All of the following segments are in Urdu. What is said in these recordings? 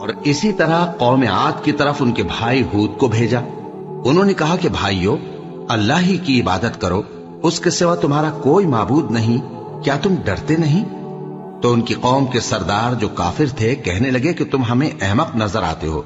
اور اسی طرح قوم عاد کی طرف ان کے بھائی ہود کو بھیجا۔ انہوں نے کہا کہ بھائیو، اللہ ہی کی عبادت کرو، اس کے سوا تمہارا کوئی معبود نہیں، کیا تم ڈرتے نہیں؟ تو ان کی قوم کے سردار جو کافر تھے کہنے لگے کہ تم ہمیں احمق نظر آتے ہو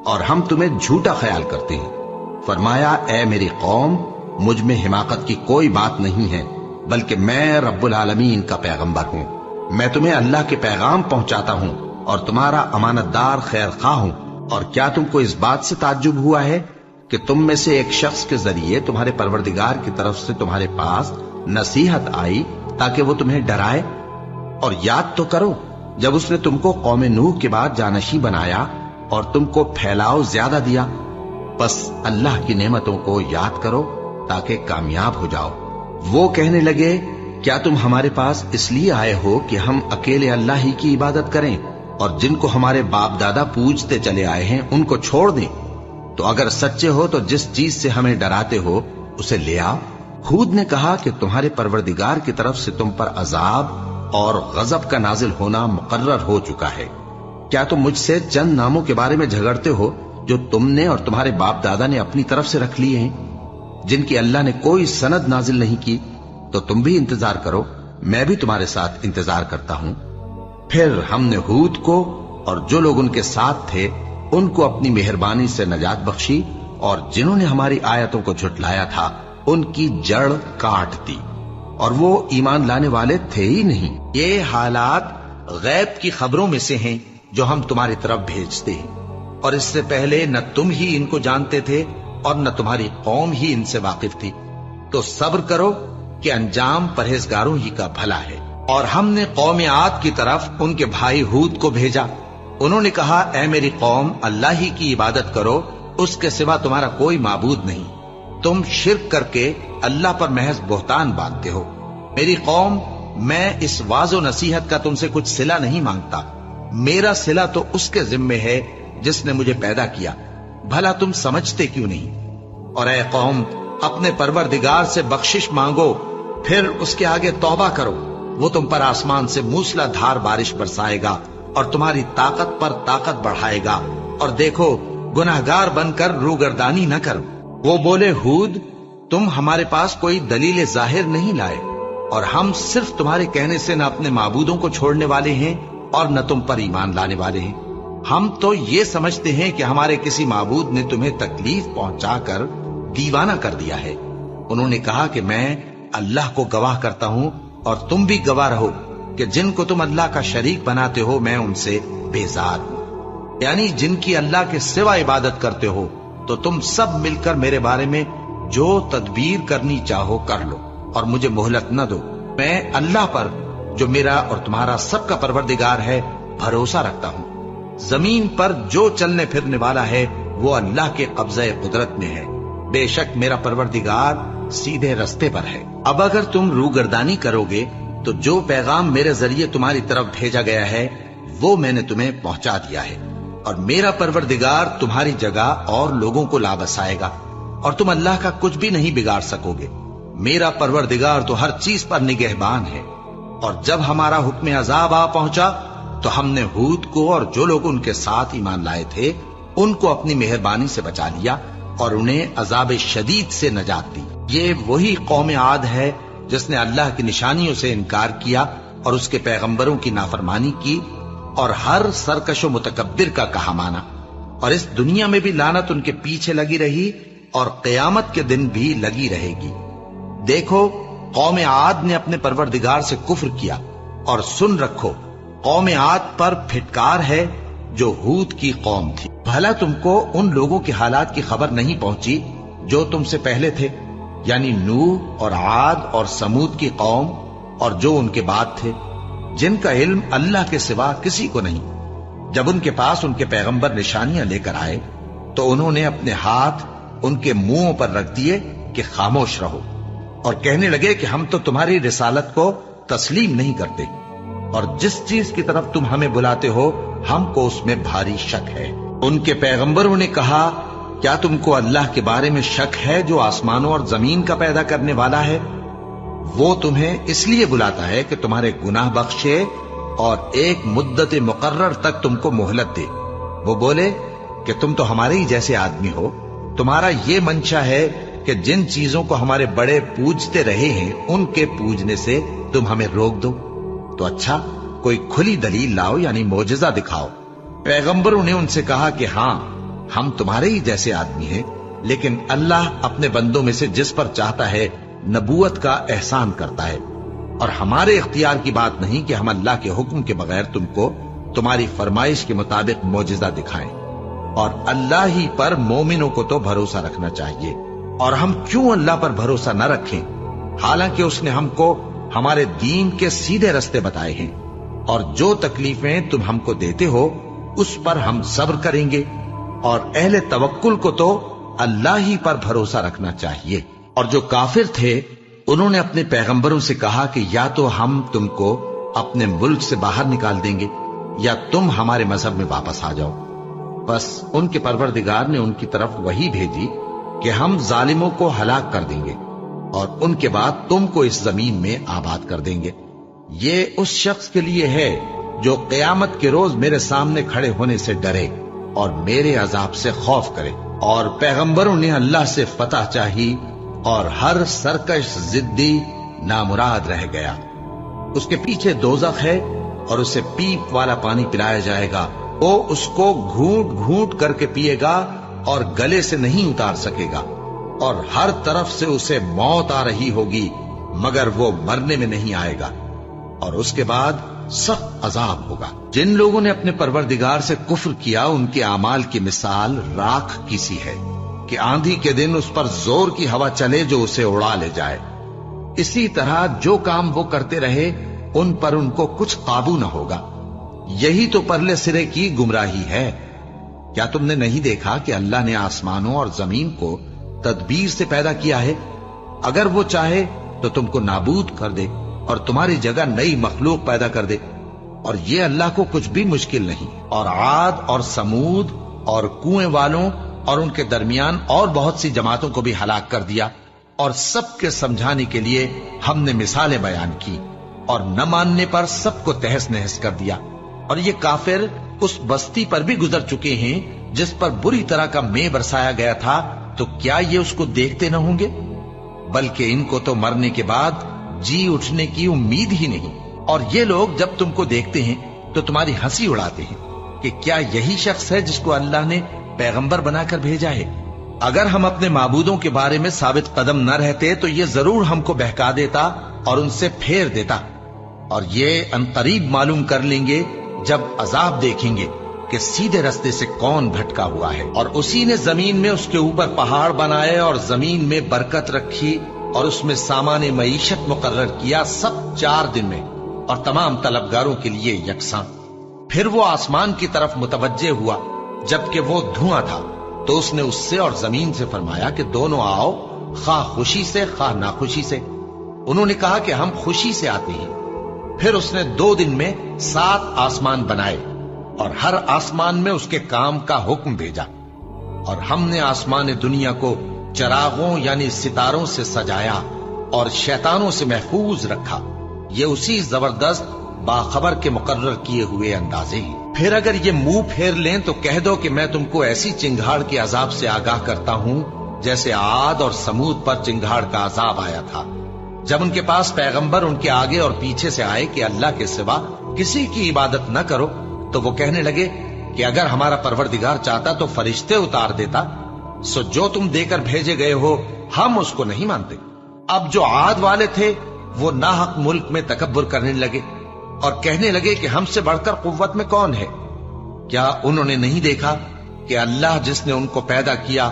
اور ہم تمہیں جھوٹا خیال کرتے ہیں۔ فرمایا، اے میری قوم، مجھ میں حماقت کی کوئی بات نہیں ہے، بلکہ میں رب العالمین کا پیغمبر ہوں۔ میں تمہیں اللہ کے پیغام پہنچاتا ہوں اور تمہارا امانت دار خیر خواہ ہوں۔ اور کیا تم کو اس بات سے تعجب ہوا ہے کہ تم میں سے ایک شخص کے ذریعے تمہارے پروردگار کی طرف سے تمہارے پاس نصیحت آئی تاکہ وہ تمہیں ڈرائے؟ اور یاد تو کرو جب اس نے تم کو قوم نوح کے بعد جانشین بنایا اور تم کو پھیلاؤ زیادہ دیا۔ بس اللہ کی نعمتوں کو یاد کرو تاکہ کامیاب ہو جاؤ۔ وہ کہنے لگے، کیا تم ہمارے پاس اس لیے آئے ہو کہ ہم اکیلے اللہ ہی کی عبادت کریں اور جن کو ہمارے باپ دادا پوجتے چلے آئے ہیں ان کو چھوڑ دیں؟ تو اگر سچے ہو تو جس چیز سے ہمیں ڈراتے ہو اسے لے آؤ۔ ہود نے کہا کہ تمہارے پروردگار کی طرف سے تم پر عذاب اور غضب کا نازل ہونا مقرر ہو چکا ہے۔ کیا تم مجھ سے چند ناموں کے بارے میں جھگڑتے ہو جو تم نے اور تمہارے باپ دادا نے اپنی طرف سے رکھ لیے ہیں، جن کی اللہ نے کوئی سند نازل نہیں کی؟ تو تم بھی انتظار کرو، میں بھی تمہارے ساتھ انتظار کرتا ہوں۔ پھر ہم نے ہود کو اور جو لوگ ان کے ساتھ تھے ان کو اپنی مہربانی سے نجات بخشی، اور جنہوں نے ہماری آیتوں کو جھٹلایا تھا ان کی جڑ کاٹ دی، اور وہ ایمان لانے والے تھے ہی نہیں۔ یہ حالات غیب کی خبروں میں سے ہیں جو ہم تمہاری طرف بھیجتے ہیں، اور اس سے پہلے نہ تم ہی ان کو جانتے تھے اور نہ تمہاری قوم ہی ان سے واقف تھی۔ تو صبر کرو کہ انجام پرہیزگاروں ہی کا بھلا ہے۔ اور ہم نے قوم عاد کی طرف ان کے بھائی ہود کو بھیجا۔ انہوں نے کہا، اے میری قوم، اللہ ہی کی عبادت کرو، اس کے سوا تمہارا کوئی معبود نہیں۔ تم شرک کر کے اللہ پر محض بہتان باندھتے ہو۔ میری قوم، میں اس واعظ و نصیحت کا تم سے کچھ صلہ نہیں مانگتا، میرا صلہ تو اس کے ذمے ہے جس نے مجھے پیدا کیا، بھلا تم سمجھتے کیوں نہیں؟ اور اے قوم، اپنے پروردگار سے بخشش مانگو، پھر اس کے آگے توبہ کرو، وہ تم پر آسمان سے موسلا دھار بارش برسائے گا اور تمہاری طاقت پر طاقت بڑھائے گا، اور دیکھو گناہگار بن کر روگردانی نہ کرو۔ وہ بولے، ہود، تم ہمارے پاس کوئی دلیل ظاہر نہیں لائے، اور ہم صرف تمہارے کہنے سے نہ اپنے معبودوں کو چھوڑنے والے ہیں اور نہ تم پر ایمان لانے والے ہیں۔ ہم تو یہ سمجھتے ہیں کہ ہمارے کسی معبود نے تمہیں تکلیف پہنچا کر دیوانہ کر دیا ہے۔ انہوں نے کہا کہ میں اللہ کو گواہ کرتا ہوں اور تم بھی گواہ رہو کہ جن کو تم اللہ کا شریک بناتے ہو میں ان سے بیزار ہوں، یعنی جن کی اللہ کے سوا عبادت کرتے ہو۔ تو تم سب مل کر میرے بارے میں جو تدبیر کرنی چاہو کر لو اور مجھے مہلت نہ دو۔ میں اللہ پر، جو میرا اور تمہارا سب کا پروردگار ہے، بھروسہ رکھتا ہوں۔ زمین پر جو چلنے پھرنے والا ہے وہ اللہ کے قبضہ قدرت میں ہے، بے شک میرا پروردگار سیدھے رستے پر ہے۔ اب اگر تم روگردانی کرو گے تو جو پیغام میرے ذریعے تمہاری طرف بھیجا گیا ہے وہ میں نے تمہیں پہنچا دیا ہے، اور میرا پروردگار تمہاری جگہ اور لوگوں کو لا بسائے گا، اور تم اللہ کا کچھ بھی نہیں بگاڑ سکو گے۔ میرا پروردگار تو ہر چیز پر نگہبان ہے۔ اور جب ہمارا حکم عذاب آ پہنچا تو ہم نے ہود کو اور جو لوگ ان کے ساتھ ایمان لائے تھے ان کو اپنی مہربانی سے بچا لیا اور انہیں عذاب شدید سے نجات دی۔ یہ وہی قوم عاد ہے جس نے اللہ کی نشانیوں سے انکار کیا اور اس کے پیغمبروں کی نافرمانی کی اور ہر سرکش و متکبر کا کہا مانا، اور اس دنیا میں بھی لعنت ان کے پیچھے لگی رہی اور قیامت کے دن بھی لگی رہے گی۔ دیکھو، قوم عاد نے اپنے پروردگار سے کفر کیا، اور سن رکھو، قوم عاد پر پھٹکار ہے جو ہود کی قوم تھی۔ بھلا تم کو ان لوگوں کے حالات کی خبر نہیں پہنچی جو تم سے پہلے تھے، یعنی نوح اور عاد اور سمود کی قوم اور جو ان کے بعد تھے، جن کا علم اللہ کے سوا کسی کو نہیں۔ جب ان کے پاس ان کے پیغمبر نشانیاں لے کر آئے تو انہوں نے اپنے ہاتھ ان کے منہوں پر رکھ دیے کہ خاموش رہو، اور کہنے لگے کہ ہم تو تمہاری رسالت کو تسلیم نہیں کرتے، اور جس چیز کی طرف تم ہمیں بلاتے ہو ہم کو اس میں بھاری شک ہے۔ ان کے پیغمبروں نے کہا، کیا تم کو اللہ کے بارے میں شک ہے جو آسمانوں اور زمین کا پیدا کرنے والا ہے؟ وہ تمہیں اس لیے بلاتا ہے کہ تمہارے گناہ بخشے اور ایک مدت مقرر تک تم کو مہلت دے۔ وہ بولے کہ تم تو ہمارے ہی جیسے آدمی ہو، تمہارا یہ منشا ہے کہ جن چیزوں کو ہمارے بڑے پوجتے رہے ہیں ان کے پوجنے سے تم ہمیں روک دو، تو اچھا کوئی کھلی دلیل لاؤ، یعنی معجزہ دکھاؤ۔ پیغمبروں نے ان سے کہا کہ ہاں ہم تمہارے ہی جیسے آدمی ہیں، لیکن اللہ اپنے بندوں میں سے جس پر چاہتا ہے نبوت کا احسان کرتا ہے، اور ہمارے اختیار کی بات نہیں کہ ہم اللہ کے حکم کے بغیر تم کو تمہاری فرمائش کے مطابق معجزہ دکھائیں، اور اللہ ہی پر مومنوں کو تو بھروسہ رکھنا چاہیے، اور ہم کیوں اللہ پر بھروسہ نہ رکھیں حالانکہ اس نے ہم کو ہمارے دین کے سیدھے رستے بتائے ہیں، اور جو تکلیفیں تم ہم کو دیتے ہو اس پر ہم صبر کریں گے، اور اہل توکل کو تو اللہ ہی پر بھروسہ رکھنا چاہیے۔ اور جو کافر تھے انہوں نے اپنے پیغمبروں سے کہا کہ یا تو ہم تم کو اپنے ملک سے باہر نکال دیں گے یا تم ہمارے مذہب میں واپس آ جاؤ۔ بس ان کے پروردگار نے ان کی طرف وحی بھیجی کہ ہم ظالموں کو ہلاک کر دیں گے اور ان کے بعد تم کو اس زمین میں آباد کر دیں گے۔ یہ اس شخص کے لیے ہے جو قیامت کے روز میرے سامنے کھڑے ہونے سے ڈرے اور میرے عذاب سے خوف کرے۔ اور پیغمبروں نے اللہ سے فتح چاہی اور ہر سرکش ضدی نامراد رہ گیا۔ اس کے پیچھے دوزخ ہے اور اسے پیپ والا پانی پلایا جائے گا، وہ اس کو گھونٹ گھونٹ کر کے پیے گا اور گلے سے نہیں اتار سکے گا، اور ہر طرف سے اسے موت آ رہی ہوگی مگر وہ مرنے میں نہیں آئے گا، اور اس کے بعد سخت عذاب ہوگا۔ جن لوگوں نے اپنے پروردگار سے کفر کیا ان کے اعمال کی مثال راکھ کی سی ہے کہ آندھی کے دن اس پر زور کی ہوا چلے جو اسے اڑا لے جائے۔ اسی طرح جو کام وہ کرتے رہے ان پر ان کو کچھ قابو نہ ہوگا۔ یہی تو پرلے سرے کی گمراہی ہے۔ کیا تم نے نہیں دیکھا کہ اللہ نے آسمانوں اور زمین کو تدبیر سے پیدا کیا ہے؟ اگر وہ چاہے تو تم کو نابود کر دے اور تمہاری جگہ نئی مخلوق پیدا کر دے، اور یہ اللہ کو کچھ بھی مشکل نہیں۔ اور عاد اور سمود اور کنویں والوں اور ان کے درمیان اور بہت سی جماعتوں کو بھی ہلاک کر دیا، اور سب کے سمجھانے کے لیے ہم نے مثالیں بیان کی، اور نہ ماننے پر سب کو تہس نہس کر دیا۔ اور یہ کافر اس بستی پر بھی گزر چکے ہیں جس پر بری طرح کا مے برسایا گیا تھا، تو کیا یہ اس کو دیکھتے نہ ہوں گے؟ بلکہ ان کو تو مرنے کے بعد جی اٹھنے کی امید ہی نہیں۔ اور یہ لوگ جب تم کو دیکھتے ہیں تو تمہاری ہنسی اڑاتے ہیں کہ کیا یہی شخص ہے جس کو اللہ نے پیغمبر بنا کر بھیجا ہے؟ اگر ہم اپنے معبودوں کے بارے میں ثابت قدم نہ رہتے تو یہ ضرور ہم کو بہکا دیتا اور ان سے پھیر دیتا، اور یہ عنقریب معلوم کر لیں گے جب عذاب دیکھیں گے کہ سیدھے رستے سے کون بھٹکا ہوا ہے۔ اور اسی نے زمین میں اس کے اوپر پہاڑ بنائے اور زمین میں برکت رکھی اور اس میں سامان معیشت مقرر کیا، سب 4 دن میں، اور تمام طلبگاروں کے لیے یکساں۔ پھر وہ آسمان کی طرف متوجہ ہوا جبکہ وہ دھواں تھا، تو اس نے اس سے اور زمین سے فرمایا کہ دونوں آؤ، خواہ خوشی سے خواہ ناخوشی سے۔ انہوں نے کہا کہ ہم خوشی سے آتے ہیں۔ پھر اس نے 2 دن میں 7 آسمان بنائے اور ہر آسمان میں اس کے کام کا حکم بھیجا، اور ہم نے آسمان دنیا کو چراغوں یعنی ستاروں سے سجایا اور شیطانوں سے محفوظ رکھا۔ یہ اسی زبردست باخبر کے مقرر کیے ہوئے اندازے ہیں۔ پھر اگر یہ منہ پھیر لیں تو کہہ دو کہ میں تم کو ایسی چنگھاڑ کے عذاب سے آگاہ کرتا ہوں جیسے عاد اور سمود پر چنگھاڑ کا عذاب آیا تھا، جب ان کے پاس پیغمبر ان کے آگے اور پیچھے سے آئے کہ اللہ کے سوا کسی کی عبادت نہ کرو، تو وہ کہنے لگے کہ اگر ہمارا پروردگار چاہتا تو فرشتے اتار دیتا، سو جو تم دے کر بھیجے گئے ہو ہم اس کو نہیں مانتے۔ اب جو عاد والے تھے وہ ناحق ملک میں تکبر کرنے لگے اور کہنے لگے کہ ہم سے بڑھ کر قوت میں کون ہے؟ کیا انہوں نے نہیں دیکھا کہ اللہ جس نے ان کو پیدا کیا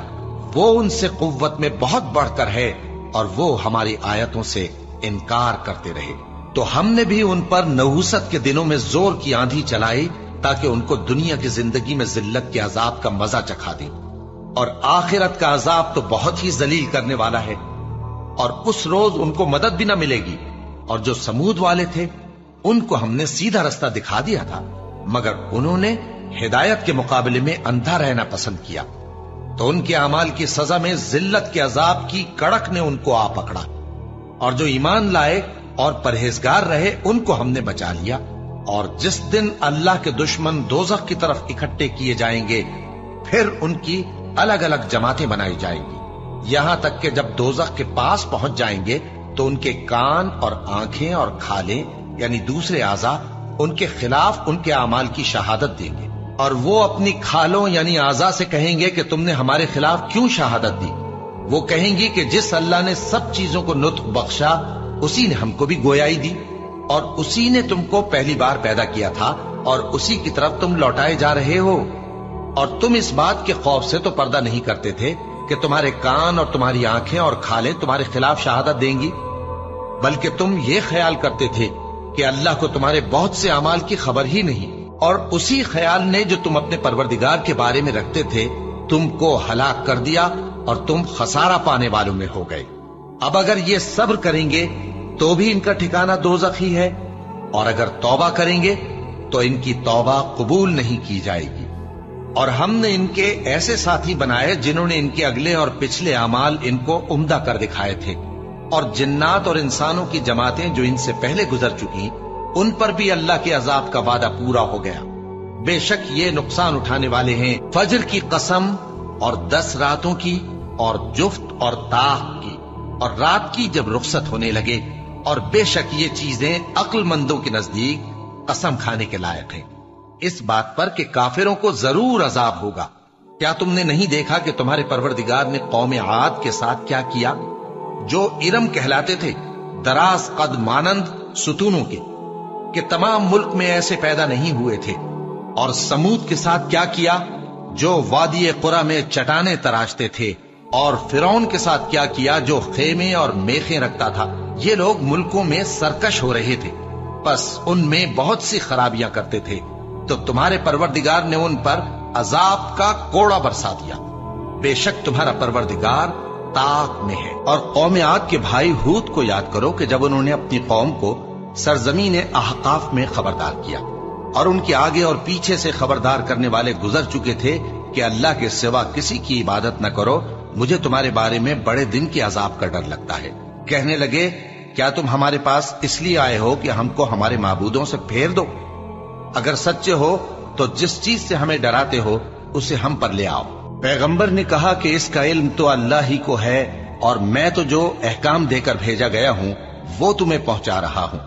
وہ ان سے قوت میں بہت بڑھ کر ہے، اور وہ ہماری آیتوں سے انکار کرتے رہے؟ تو ہم نے بھی ان پر نحوست کے دنوں میں زور کی آندھی چلائی تاکہ ان کو دنیا کی زندگی میں ذلت کے عذاب کا مزہ چکھا دیں، اور آخرت کا عذاب تو بہت ہی ذلیل کرنے والا ہے، اور اس روز ان کو مدد بھی نہ ملے گی۔ اور جو سمود والے تھے ان کو ہم نے سیدھا رستہ دکھا دیا تھا، مگر انہوں نے ہدایت کے مقابلے میں اندھا رہنا پسند کیا، تو ان کے اعمال کی سزا میں ذلت کے عذاب کی کڑک نے ان کو آ پکڑا۔ اور جو ایمان لائے اور پرہیزگار رہے ان کو ہم نے بچا لیا، اور جس دن اللہ کے دشمن دوزخ کی طرف اکٹھے کیے جائیں گے پھر ان کی الگ الگ جماعتیں بنائی جائیں گی، یہاں تک کہ جب دوزخ کے پاس پہنچ جائیں گے تو ان کے کان اور آنکھیں اور کھالیں یعنی دوسرے اعضاء ان کے خلاف ان کے اعمال کی شہادت دیں گے، اور وہ اپنی کھالوں یعنی اعضاء سے کہیں گے کہ تم نے ہمارے خلاف کیوں شہادت دی؟ وہ کہیں گی کہ جس اللہ نے سب چیزوں کو نطق بخشا اسی نے ہم کو بھی گویائی دی، اور اسی نے تم کو پہلی بار پیدا کیا تھا اور اسی کی طرف تم لوٹائے جا رہے ہو، اور تم اس بات کے خوف سے تو پردہ نہیں کرتے تھے کہ تمہارے کان اور تمہاری آنکھیں اور کھالیں تمہارے خلاف شہادت دیں گی، بلکہ تم یہ خیال کرتے تھے کہ اللہ کو تمہارے بہت سے اعمال کی خبر ہی نہیں، اور اسی خیال نے جو تم اپنے پروردگار کے بارے میں رکھتے تھے تم کو ہلاک کر دیا اور تم خسارہ پانے والوں میں ہو گئے۔ اب اگر یہ صبر کریں گے تو بھی ان کا ٹھکانہ دوزخ ہی ہے، اور اگر توبہ کریں گے تو ان کی توبہ قبول نہیں کی جائے گی۔ اور ہم نے ان کے ایسے ساتھی بنائے جنہوں نے ان کے اگلے اور پچھلے اعمال ان کو عمدہ کر دکھائے تھے، اور جنات اور انسانوں کی جماعتیں جو ان سے پہلے گزر چکی ان پر بھی اللہ کے عذاب کا وعدہ پورا ہو گیا۔ بے شک یہ نقصان اٹھانے والے ہیں فجر کی قسم اور 10 راتوں کی اور جفت اور طاق کی اور رات کی جب رخصت ہونے لگے، اور بے شک یہ چیزیں عقل مندوں کے نزدیک قسم کھانے کے لائق ہیں، اس بات پر کہ کافروں کو ضرور عذاب ہوگا۔ کیا تم نے نہیں دیکھا کہ تمہارے پروردگار نے قوم عاد کے ساتھ کیا کیا جو ارم کہلاتے تھے، دراز قد مانند ستونوں کے، کہ تمام ملک میں ایسے پیدا نہیں ہوئے تھے، اور سمود کے ساتھ کیا کیا جو وادی قرى میں چٹانیں تراشتے تھے، اور فرعون کے ساتھ کیا کیا جو خیمے اور میخیں رکھتا تھا۔ یہ لوگ ملکوں میں سرکش ہو رہے تھے، پس ان میں بہت سی خرابیاں کرتے تھے، تو تمہارے پروردگار نے ان پر عذاب کا کوڑا برسا دیا۔ بے شک تمہارا پروردگار طاق میں ہے۔ اور قوم عاد کے بھائی ہود کو یاد کرو کہ جب انہوں نے اپنی قوم کو سرزمین احقاف میں خبردار کیا، اور ان کے آگے اور پیچھے سے خبردار کرنے والے گزر چکے تھے کہ اللہ کے سوا کسی کی عبادت نہ کرو، مجھے تمہارے بارے میں بڑے دن کے عذاب کا ڈر لگتا ہے۔ کہنے لگے کیا تم ہمارے پاس اس لیے آئے ہو کہ ہم کو ہمارے معبودوں سے پھیر دو؟ اگر سچے ہو تو جس چیز سے ہمیں ڈراتے ہو اسے ہم پر لے آؤ۔ پیغمبر نے کہا کہ اس کا علم تو اللہ ہی کو ہے، اور میں تو جو احکام دے کر بھیجا گیا ہوں وہ تمہیں پہنچا رہا ہوں،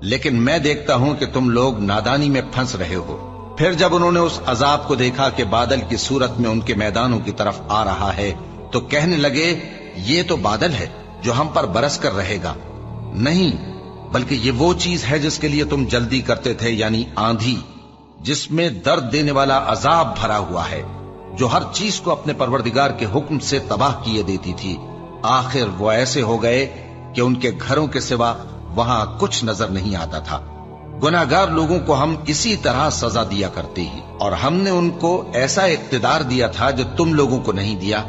لیکن میں دیکھتا ہوں کہ تم لوگ نادانی میں پھنس رہے ہو۔ پھر جب انہوں نے اس عذاب کو دیکھا کہ بادل کی صورت میں ان کے میدانوں کی طرف آ رہا ہے تو کہنے لگے یہ تو بادل ہے جو ہم پر برس کر رہے گا، نہیں بلکہ یہ وہ چیز ہے جس کے لیے تم جلدی کرتے تھے، یعنی آندھی جس میں درد دینے والا عذاب بھرا ہوا ہے، جو ہر چیز کو اپنے پروردگار کے حکم سے تباہ کیے دیتی تھی۔ آخر وہ ایسے ہو گئے کہ ان کے گھروں کے سوا وہاں کچھ نظر نہیں آتا تھا۔ گناہگار لوگوں کو ہم اسی طرح سزا دیا کرتے ہیں، اور ہم نے ان کو ایسا اقتدار دیا تھا جو تم لوگوں کو نہیں دیا،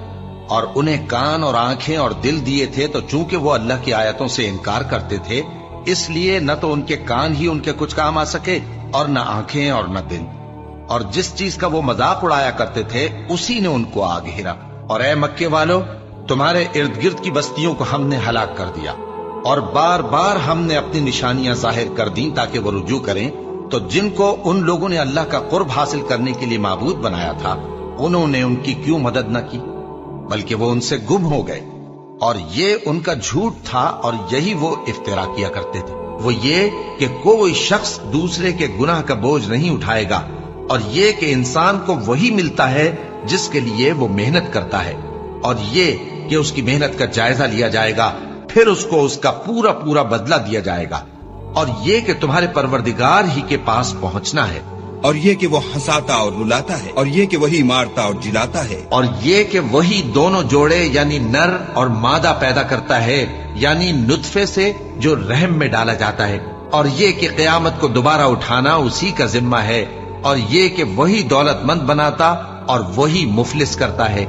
اور انہیں کان اور آنکھیں اور دل دیے تھے، تو چونکہ وہ اللہ کی آیتوں سے انکار کرتے تھے اس لیے نہ تو ان کے کان ہی ان کے کچھ کام آ سکے اور نہ آنکھیں اور نہ دل، اور جس چیز کا وہ مذاق اڑایا کرتے تھے اسی نے ان کو آ گھیرا۔ اور اے مکے والو، تمہارے ارد گرد کی بستیوں کو ہم نے ہلاک کر دیا، اور بار بار ہم نے اپنی نشانیاں ظاہر کر دیں تاکہ وہ رجوع کریں، تو جن کو ان لوگوں نے اللہ کا قرب حاصل کرنے کے لیے معبود بنایا تھا انہوں نے ان کی کیوں مدد نہ کی، بلکہ وہ ان سے گم ہو گئے۔ اور یہ ان کا جھوٹ تھا، اور یہی وہ افترا کیا کرتے تھے، وہ یہ کہ کوئی شخص دوسرے کے گناہ کا بوجھ نہیں اٹھائے گا، اور یہ کہ انسان کو وہی ملتا ہے جس کے لیے وہ محنت کرتا ہے، اور یہ کہ اس کی محنت کا جائزہ لیا جائے گا، پھر اس کو اس کا پورا پورا بدلہ دیا جائے گا، اور یہ کہ تمہارے پروردگار ہی کے پاس پہنچنا ہے، اور یہ کہ وہ ہنساتا اور رلاتا ہے، اور یہ کہ وہی مارتا اور جلاتا ہے، اور یہ کہ وہی دونوں جوڑے یعنی نر اور مادہ پیدا کرتا ہے، یعنی نطفے سے جو رحم میں ڈالا جاتا ہے، اور یہ کہ قیامت کو دوبارہ اٹھانا اسی کا ذمہ ہے، اور یہ کہ وہی دولت مند بناتا اور وہی مفلس کرتا ہے،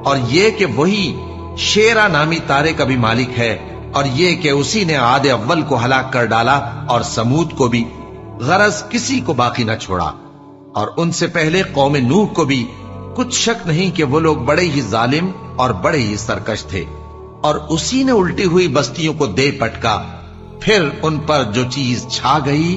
اور یہ کہ وہی شیرا نامی تارے کا بھی مالک ہے، اور یہ کہ اسی نے عاد اول کو ہلاک کر ڈالا اور سمود کو بھی، غرض کسی کو باقی نہ چھوڑا، اور ان سے پہلے قوم نوح کو بھی۔ کچھ شک نہیں کہ وہ لوگ بڑے ہی ظالم اور بڑے ہی سرکش تھے، اور اسی نے الٹی ہوئی بستیوں کو دے پٹکا، پھر ان پر جو چیز چھا گئی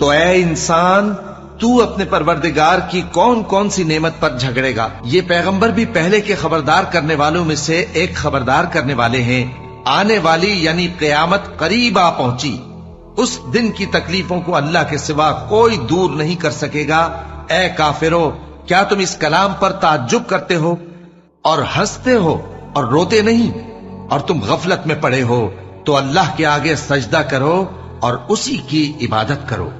تو اے انسان، تو اپنے پروردگار کی کون کون سی نعمت پر جھگڑے گا؟ یہ پیغمبر بھی پہلے کے خبردار کرنے والوں میں سے ایک خبردار کرنے والے ہیں۔ آنے والی یعنی قیامت قریب آ پہنچی، اس دن کی تکلیفوں کو اللہ کے سوا کوئی دور نہیں کر سکے گا۔ اے کافرو، کیا تم اس کلام پر تعجب کرتے ہو اور ہنستے ہو اور روتے نہیں؟ اور تم غفلت میں پڑے ہو تو اللہ کے آگے سجدہ کرو اور اسی کی عبادت کرو۔